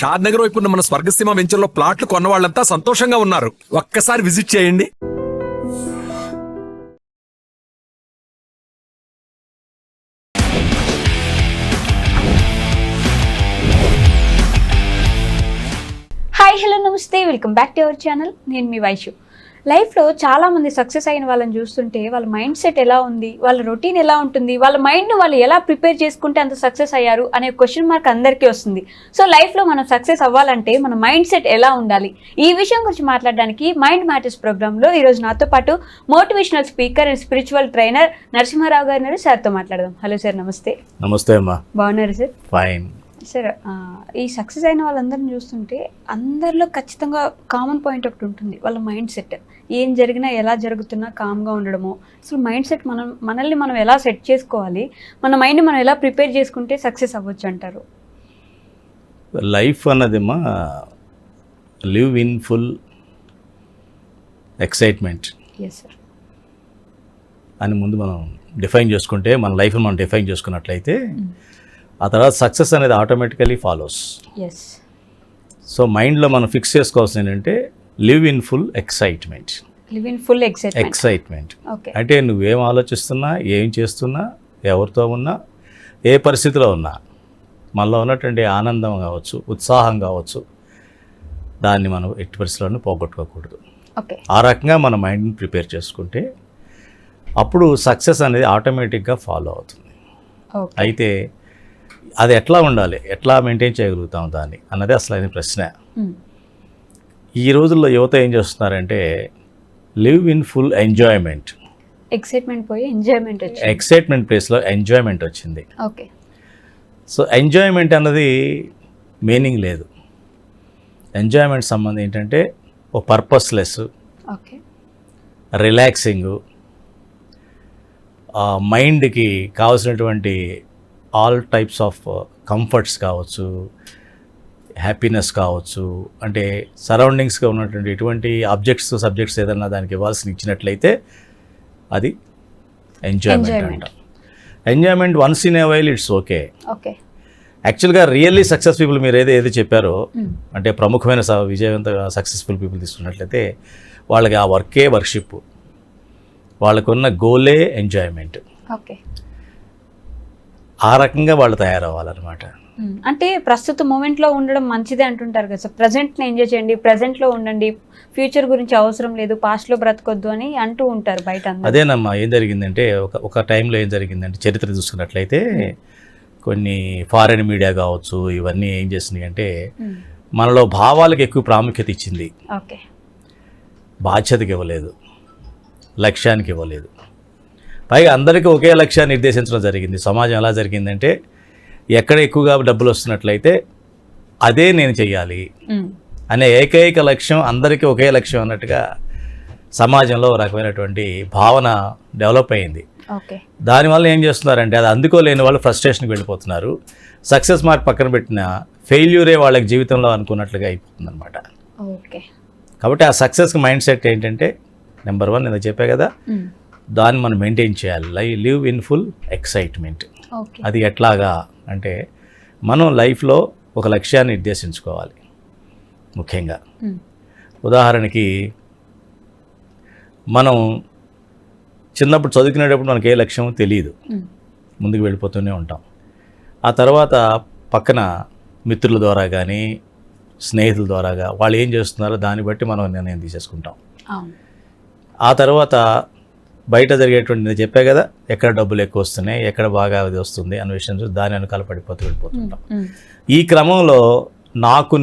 షాద్ నగర్ వైపు ఉన్న మన స్వర్గసీమ వెంచర్లో ప్లాట్లు కొన్న వాళ్ళంతా సంతోషంగా ఉన్నారు. ఒక్కసారి విజిట్ చేయండి. హాయ్ హలో నమస్తే, welcome back to our channel. నేను మీ వైషు. లైఫ్లో చాలామంది సక్సెస్ అయిన వాళ్ళని చూస్తుంటే వాళ్ళ మైండ్ సెట్ ఎలా ఉంది, వాళ్ళ రొటీన్ ఎలా ఉంటుంది, వాళ్ళ మైండ్ను వాళ్ళు ఎలా ప్రిపేర్ చేసుకుంటే అంత సక్సెస్ అయ్యారు అనే క్వశ్చన్ మార్క్ అందరికీ వస్తుంది. సో లైఫ్లో మనం సక్సెస్ అవ్వాలంటే మన మైండ్ సెట్ ఎలా ఉండాలి, ఈ విషయం గురించి మాట్లాడడానికి మైండ్ మ్యాటర్స్ ప్రోగ్రాంలో ఈరోజు నాతో పాటు motivational speaker and spiritual trainer Narasimharao గారు ఉన్నారు. సార్తో మాట్లాడదాం. హలో సార్, నమస్తే. నమస్తే అమ్మా. బాగున్నారు సార్? ఫైన్ సార్, ఈ సక్సెస్ అయిన వాళ్ళందరిని చూస్తుంటే అందరిలో ఖచ్చితంగా కామన్ పాయింట్ ఒకటి ఉంటుంది, వాళ్ళ మైండ్ సెట్. ఏం జరిగినా ఎలా జరుగుతున్నా కామ్గా ఉండడము. అసలు మైండ్ సెట్ మనల్ని మనం ఎలా సెట్ చేసుకోవాలి, మన మైండ్ని మనం ఎలా ప్రిపేర్ చేసుకుంటే సక్సెస్ అవ్వచ్చు అంటారు? లైఫ్ అన్నదిమ్మా live in full excitement yes sir అని ముందు మనం డిఫైన్ చేసుకుంటే, మన లైఫ్ని మనం డిఫైన్ చేసుకున్నట్లయితే ఆ తర్వాత సక్సెస్ అనేది ఆటోమేటికలీ ఫాలోస్. ఎస్. సో మైండ్లో మనం ఫిక్స్ చేసుకోవాల్సింది ఏంటంటే live in full excitement. Live in full excitement. Okay. అంటే నువ్వేం ఆలోచిస్తున్నా, ఏం చేస్తున్నా, ఎవరితో ఉన్నా, ఏ పరిస్థితిలో ఉన్నా మనలో ఉన్నటువంటి ఆనందం కావచ్చు, ఉత్సాహం కావచ్చు, దాన్ని మనం ఎట్టి పరిస్థితుల్లోనూ పోగొట్టుకోకూడదు. ఓకే. ఆ రకంగా మన మైండ్ని ప్రిపేర్ చేసుకుంటే అప్పుడు సక్సెస్ అనేది ఆటోమేటిక్గా ఫాలో అవుతుంది. అయితే అది ఎట్లా ఉండాలి, ఎట్లా మెయింటైన్ చేయగలుగుతాం దాన్ని అన్నది అసలు అయిన ప్రశ్న. ఈ రోజుల్లో యువత ఏం చేస్తున్నారంటే live in full enjoyment. Excitement పోయి ఎంజాయ్మెంట్ వచ్చింది. ఎక్సైట్మెంట్ ప్లేస్లో ఎంజాయ్మెంట్ వచ్చింది. ఓకే. సో ఎంజాయ్మెంట్ అన్నది మీనింగ్ లేదు. ఎంజాయ్మెంట్ సంబంధం ఏంటంటే ఓ పర్పస్లెస్, ఓకే, రిలాక్సింగు, మైండ్కి కావాల్సినటువంటి ఆల్ టైప్స్ ఆఫ్ కంఫర్ట్స్ కావచ్చు, హ్యాపీనెస్ కావచ్చు, అంటే సరౌండింగ్స్గా ఉన్నటువంటి ఎటువంటి సబ్జెక్ట్స్ ఏదన్నా దానికి ఇవ్వాల్సిన ఇచ్చినట్లయితే అది ఎంజాయ్మెంట్ అంటాం. Enjoyment once in a while it's okay. Okay. యాక్చువల్గా రియల్లీ సక్సెస్ పీపుల్ మీరు ఏది చెప్పారో, అంటే ప్రముఖమైన విజయవంత సక్సెస్ఫుల్ పీపుల్ తీసుకున్నట్లయితే వాళ్ళకి ఆ వర్కే వర్షిప్, వాళ్ళకున్న గోలే ఎంజాయ్మెంట్. ఓకే. ఆ రకంగా వాళ్ళు తయారవ్వాలన్నమాట. అంటే ప్రస్తుత మూమెంట్లో ఉండడం మంచిదే అంటుంటారు కదా సార్. ప్రజెంట్ని ఎంజాయ్ చేయండి, ప్రజెంట్లో ఉండండి, ఫ్యూచర్ గురించి అవసరం లేదు, పాస్ట్లో బ్రతకొద్దు అని అంటూ ఉంటారు బయట. అదేనమ్మా. ఏం జరిగిందంటే ఒక టైంలో ఏం జరిగిందంటే చరిత్ర చూసుకున్నట్లయితే కొన్ని ఫారిన్ మీడియా కావచ్చు, ఇవన్నీ ఏం చేసినాయి అంటే మనలో భావాలకు ఎక్కువ ప్రాముఖ్యత ఇచ్చింది. ఓకే. బాధ్యతకి ఇవ్వలేదు, లక్ష్యానికి ఇవ్వలేదు. పైగా అందరికీ ఒకే లక్ష్యాన్ని నిర్దేశించడం జరిగింది. సమాజం ఎలా జరిగిందంటే ఎక్కడ ఎక్కువగా డబ్బులు వస్తున్నట్లయితే అదే నేను చెయ్యాలి అనే ఏకైక లక్ష్యం, అందరికీ ఒకే లక్ష్యం అన్నట్టుగా సమాజంలో ఒక రకమైనటువంటి భావన డెవలప్ అయింది. ఓకే. దానివల్ల ఏం చేస్తున్నారంటే అది అందుకోలేని వాళ్ళు ఫ్రస్ట్రేషన్కి వెళ్ళిపోతున్నారు. సక్సెస్ మార్క్ పక్కన పెట్టిన ఫెయిల్యూరే వాళ్ళకి జీవితంలో అనుకున్నట్లుగా అయిపోతుంది అనమాట. ఓకే. కాబట్టి ఆ సక్సెస్కి మైండ్ సెట్ ఏంటంటే నెంబర్ 1 నేను చెప్పా కదా, దాన్ని మనం మెయింటైన్ చేయాలి. Live in full excitement. అది ఎట్లాగా అంటే మనం లైఫ్లో ఒక లక్ష్యాన్ని నిర్దేశించుకోవాలి. ముఖ్యంగా ఉదాహరణకి మనం చిన్నప్పుడు చదువుకునేటప్పుడు మనకి ఏ లక్ష్యం తెలియదు, ముందుకు వెళ్ళిపోతూనే ఉంటాం. ఆ తర్వాత పక్కన మిత్రుల ద్వారా కానీ స్నేహితుల ద్వారాగా వాళ్ళు ఏం చేస్తున్నారో దాన్ని బట్టి మనం నిర్ణయం తీసేసుకుంటాం. ఆ తర్వాత బయట జరిగేటువంటి నేను చెప్పా కదా, ఎక్కడ డబ్బులు ఎక్కువ వస్తున్నాయి, ఎక్కడ బాగా అది వస్తుంది అనే విషయం చూసి దాని వెనకాల వెళ్ళిపోతుంటాం. ఈ క్రమంలో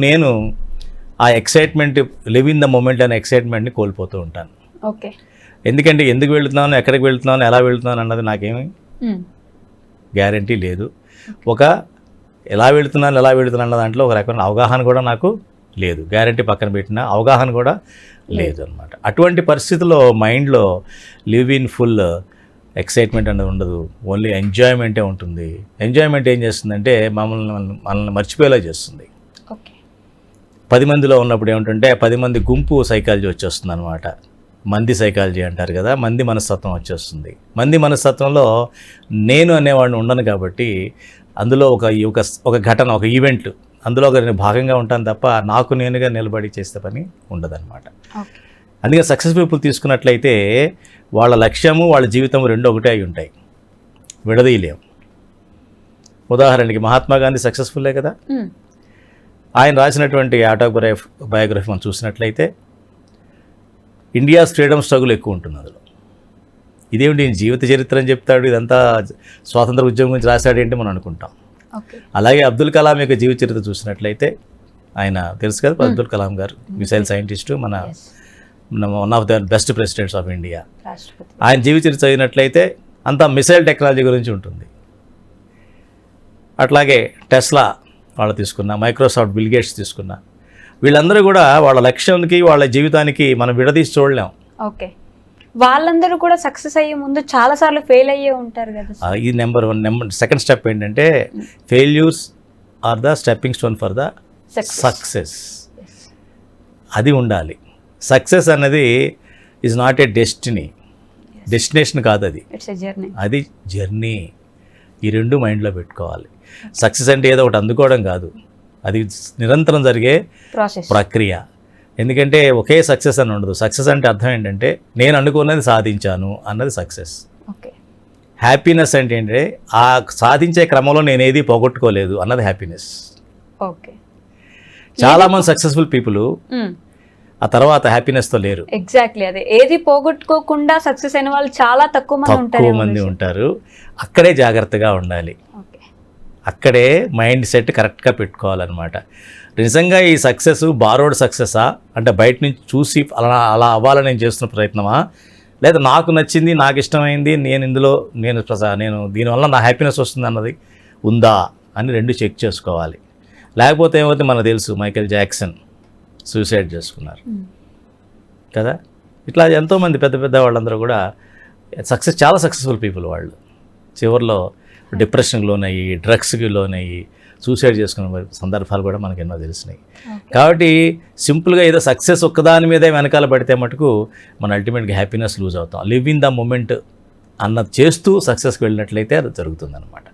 నేను ఆ excitement, live in the moment అనే ఎక్సైట్మెంట్ని కోల్పోతూ ఉంటాను. ఓకే. ఎందుకంటే ఎందుకు వెళుతున్నాను, ఎక్కడికి వెళుతున్నాను, ఎలా వెళుతున్నాను అన్నది నాకేమీ గ్యారంటీ లేదు. ఎలా వెళుతున్నాను అన్న దాంట్లో ఒక రకమైన అవగాహన కూడా నాకు లేదు. గ్యారంటీ పక్కన పెట్టిన అవగాహన కూడా లేదు అనమాట. అటువంటి పరిస్థితుల్లో మైండ్లో లివ్ ఇన్ ఫుల్ ఎక్సైట్మెంట్ అనేది ఉండదు, ఓన్లీ ఎంజాయ్మెంటే ఉంటుంది. ఎంజాయ్మెంట్ ఏం చేస్తుందంటే మనల్ని మర్చిపోయేలా చేస్తుంది. 10 మందిలో ఉన్నప్పుడు ఏమిటంటే 10 మంది గుంపు సైకాలజీ వచ్చేస్తుంది అనమాట. మంది సైకాలజీ అంటారు కదా, మంది మనస్తత్వం వచ్చేస్తుంది. మంది మనస్తత్వంలో నేను అనేవాడిని ఉండను కాబట్టి అందులో ఒక ఘటన, ఒక ఈవెంట్ అందులో ఒక నేను భాగంగా ఉంటాను తప్ప నాకు నేనుగా నిలబడి చేసే పని ఉండదన్నమాట. ఓకే. అందుకే సక్సెస్ పీపుల్ తీసుకున్నట్లయితే వాళ్ళ లక్ష్యము వాళ్ళ జీవితం రెండు ఒకటే అయి ఉంటాయి, విడదీయలేం. ఉదాహరణకి మహాత్మా గాంధీ సక్సెస్ఫుల్లే కదా. ఆయన రాసినటువంటి బయోగ్రఫీ మనం చూసినట్లయితే ఇండియాస్ ఫ్రీడమ్ స్ట్రగుల్ ఎక్కువ ఉంటుంది అందులో. ఇదేమిటి జీవిత చరిత్ర అని చెప్తాడు, ఇదంతా స్వాతంత్ర ఉద్యమం గురించి రాశాడు ఏంటి మనం అనుకుంటాం. అలాగే అబ్దుల్ కలాం యొక్క జీవిత చరిత్ర చూసినట్లయితే ఆయన తెలుసు కదా, అబ్దుల్ కలాం గారు మిసైల్ సైంటిస్టు, మన one of the best presidents of India. ఆయన జీవిత చరిత్ర చదివినట్లయితే అంతా మిసైల్ టెక్నాలజీ గురించి ఉంటుంది. అట్లాగే టెస్లా వాళ్ళు తీసుకున్న, మైక్రోసాఫ్ట్, బిల్ గేట్స్ తీసుకున్న, వీళ్ళందరూ కూడా వాళ్ళ లక్ష్యానికి వాళ్ళ జీవితానికి మనం విడదీసి చూడలేం. ఓకే. వాళ్ళందరూ కూడా సక్సెస్ అయ్యే ముందు చాలా సార్లు ఫెయిల్ అయ్యే ఉంటారు కదా. ఇది నెంబర్ 1. సెకండ్ స్టెప్ ఏంటంటే failures are the stepping stone for the success. అది ఉండాలి. సక్సెస్ అన్నది ఈజ్ నాట్ ఏ డెస్టినేషన్ కాదు, అది జర్నీ. ఈ రెండు మైండ్లో పెట్టుకోవాలి. సక్సెస్ అంటే ఏదో ఒకటి అందుకోవడం కాదు, అది నిరంతరం జరిగే ప్రక్రియ. ఎందుకంటే ఒకే సక్సెస్ అని ఉండదు. సక్సెస్ అంటే అర్థం ఏంటంటే నేను అనుకున్నది సాధించాను అన్నది సక్సెస్. హ్యాపీనెస్ అంటే ఏంటంటే ఆ సాధించే క్రమంలో నేను ఏది పోగొట్టుకోలేదు అన్నది హ్యాపీనెస్. చాలామంది సక్సెస్ఫుల్ పీపుల్ ఆ తర్వాత హ్యాపీనెస్తో లేరు. ఎగ్జాక్ట్లీ అదే, ఏది పోగొట్టుకోకుండా సక్సెస్ అయిన వాళ్ళు చాలా తక్కువ మంది ఉంటారు. అక్కడే జాగ్రత్తగా ఉండాలి, అక్కడే మైండ్ సెట్ కరెక్ట్గా పెట్టుకోవాలన్నమాట. నిజంగా ఈ సక్సెస్ బారోడ్ సక్సెసా అంటే బయట నుంచి చూసి అలా అవ్వాలని నేను చేస్తున్న ప్రయత్నమా, లేదా నాకు నచ్చింది, నాకు ఇష్టమైంది, నేను దీనివల్ల నా హ్యాపీనెస్ వస్తుంది అన్నది ఉందా అని రెండు చెక్ చేసుకోవాలి. లేకపోతే ఏమైతే మనకు తెలుసు, మైకేల్ జాక్సన్ సూసైడ్ చేసుకున్నారు కదా. ఇట్లా ఎంతోమంది పెద్ద పెద్ద వాళ్ళందరూ కూడా చాలా సక్సెస్ఫుల్ పీపుల్. వాళ్ళు చివరిలో డిప్రెషన్కి లోనయ్యి, డ్రగ్స్కి లోనయ్యి, సూసైడ్ చేసుకున్న సందర్భాలు కూడా మనకు ఎన్నో తెలిసినాయి. కాబట్టి సింపుల్గా ఏదో సక్సెస్ ఒక్కదాని మీదే వెనకాల పడితే మటుకు మన అల్టిమేట్గా హ్యాపీనెస్ లూజ్ అవుతాం. లివ్ ఇన్ ద మూమెంట్ అన్నది చేస్తూ సక్సెస్కి వెళ్ళినట్లయితే అది జరుగుతుంది అనమాట.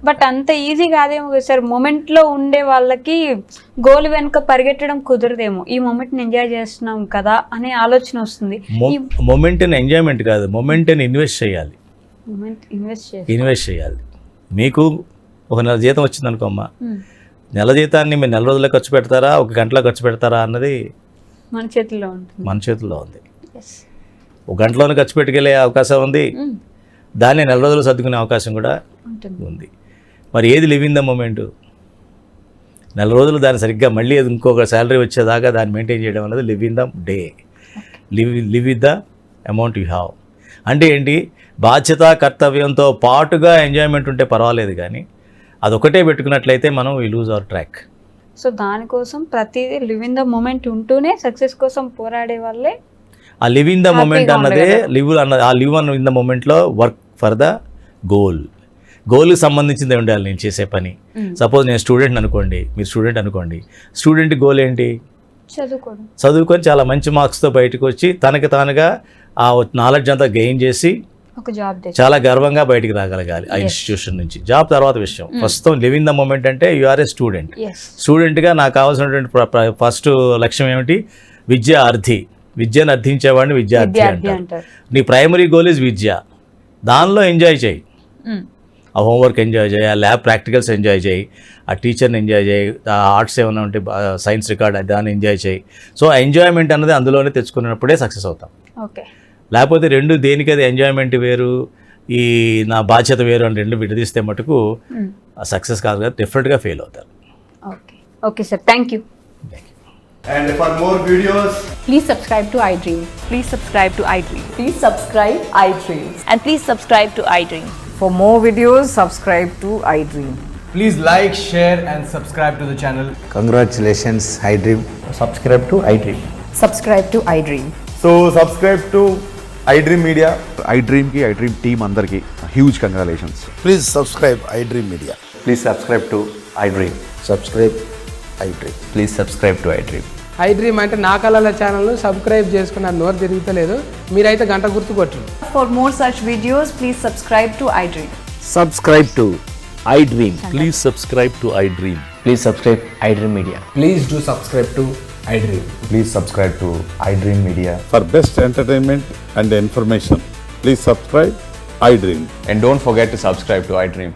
బట్ అంత ఈజీ కాదేమో సార్. మూమెంట్లో ఉండే వాళ్ళకి గోల్ వెనుక పరిగెట్టడం కుదరదేమో. ఈ మూమెంట్ని ఎంజాయ్ చేస్తున్నాం కదా అనే ఆలోచన వస్తుంది. మూమెంట్ని ఎంజాయ్మెంట్ కాదు, మూమెంట్ని ఇన్వెస్ట్ చేయాలి. ఇన్వెస్ట్ చేయాలి. మీకు ఒక నెల జీతం వచ్చింది అనుకోమ్మా, నెల జీతాన్ని మీరు నెల రోజుల్లో ఖర్చు పెడతారా, ఒక గంటలో ఖర్చు పెడతారా అన్నది మన చేతుల్లో ఉంది. ఒక గంటలోనే ఖర్చు పెట్టుకెళ్ళే అవకాశం ఉంది, దాన్ని నెల రోజులు సర్దుకునే అవకాశం కూడా ఉంది. మరి ఏది లివ్ ఇన్ ద మూమెంట్? నెల రోజులు దాన్ని సరిగ్గా మళ్ళీ ఇంకొక శాలరీ వచ్చేదాకా దాన్ని మెయింటైన్ చేయడం అనేది live in the day, live with the amount you have. అంటే ఏంటి, బాధ్యత కర్తవ్యంతో పాటుగా ఎంజాయ్మెంట్ ఉంటే పర్వాలేదు, కానీ అదొకటే పెట్టుకున్నట్లయితే మనం we lose our track. So దానికోసం ప్రతిదీ లివ్ ఇన్ ద మూమెంట్ ఉంటూనే సక్సెస్ కోసం పోరాడే వాళ్ళే ఆ లివ్ ఇన్ ద మూమెంట్ అన్నదే లివ్ ఇన్ ద మూమెంట్లో వర్క్ ఫర్ ద గోల్కి సంబంధించింది ఉండాలి నేను చేసే పని. సపోజ్ నేను స్టూడెంట్ అనుకోండి, మీరు స్టూడెంట్ అనుకోండి, స్టూడెంట్ గోల్ ఏంటి? చదువుకొని చాలా మంచి మార్క్స్తో బయటకు వచ్చి తనకి తానుగా ఆ నాలెడ్జ్ అంతా గెయిన్ చేసి చాలా గర్వంగా బయటికి రాగలగాలి ఆ ఇన్స్టిట్యూషన్ నుంచి. జాబ్ తర్వాత విషయం. ప్రస్తుతం లివ్ ఇన్ ద మూమెంట్ అంటే యు ఆర్ ఏ స్టూడెంట్గా నాకు కావాల్సినటువంటి ఫస్ట్ లక్ష్యం ఏమిటి? విద్యను అర్థించేవాడిని విద్యార్థి అంటారు. నీ ప్రైమరీ గోల్ ఇస్ విద్య. దానిలో ఎంజాయ్ చేయి, ఆ హోంవర్క్ ఎంజాయ్ చేయి, ఆ ల్యాబ్ ప్రాక్టికల్స్ ఎంజాయ్ చేయి, ఆ టీచర్ని ఎంజాయ్ చేయి, ఆ ఆర్ట్స్ ఏమైనా ఉంటే సైన్స్ రికార్డ్ దాన్ని ఎంజాయ్ చేయి. సో ఎంజాయ్మెంట్ అన్నది అందులోనే తెచ్చుకున్నప్పుడే సక్సెస్ అవుతాం. లేకపోతే రెండు దేనికది ఎంజాయ్మెంట్ వేరు, ఈ నా బాధ్యత వేరు అని రెండు విడదీస్తే మటుకు సక్సెస్ కాదు కదా, డెఫినెట్గా ఫెయిల్ అవుతారు. Okay sir, thank you. And for more videos, please subscribe to iDream. Please subscribe to iDream. Please subscribe iDream. And please subscribe to iDream. For more videos, subscribe to iDream. please like, share and subscribe to the channel. Congratulations, iDream. Subscribe to iDream. Subscribe to iDream. So subscribe to iDream Media. iDream ki iDream team andarki huge congratulations. Please subscribe iDream Media. Please subscribe to iDream. Subscribe iDream. Please subscribe to iDream. iDream అంటే నా కళల channel subscribe చేసుకున్న నోరు తిరుగుతలేదు, మీరైతే గంట గుర్తు కొట్టండి. For more such videos, please subscribe to iDream. Subscribe to iDream. Please subscribe to iDream. Please subscribe iDream Media. Please do subscribe to iDream. Please subscribe to iDream Media. For best entertainment and information, please subscribe iDream. And don't forget to subscribe to iDream.